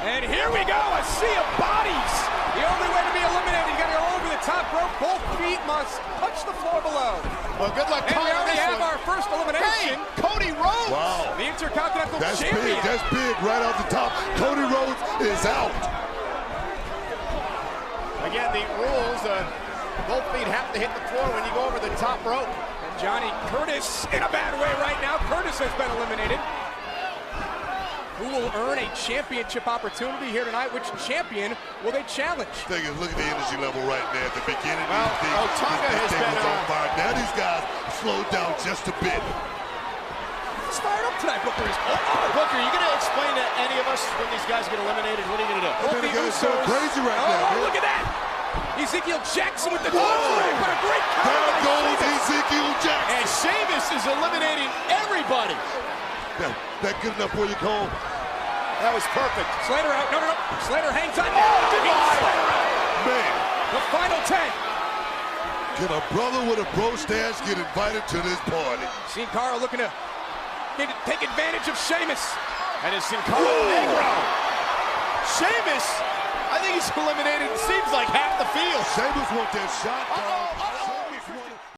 And here we go, a sea of bodies. The only way to be eliminated, you got to go over the top rope. Both feet must touch the floor below. Well, good luck. And we already have our first elimination. Hey, Cody Rhodes. Wow. The Intercontinental That's Champion. big. That's big. Right off the top. Cody Rhodes is out. Again, the rules, both feet have to hit the floor when you go over the top rope. And Johnny Curtis in a bad way right now. Curtis has been eliminated. Who will earn a championship opportunity here tonight? Which champion will they challenge? Look at the energy level right there at the beginning. Well, Tonga has thing been was on fire. Now these guys slowed down just a bit. It's fired up tonight, Booker. Booker, you going to explain to any of us when these guys get eliminated? What are you going to do? Man, the guy's going crazy right now, man. Look at that! Ezekiel Jackson with the dodge. What a great counter. There goes Ezekiel Jackson. And Sheamus is eliminating everybody. That good enough for you, Cole? That was perfect. Slater out. No. Slater hangs on. Goodbye. Man. The final 10. Can a brother with a bro stance get invited to this party? Sin Cara looking to take advantage of Sheamus. And it's Sin Cara Negro. Sheamus, I think he's eliminated, it seems like half the field. Sheamus wants that shot.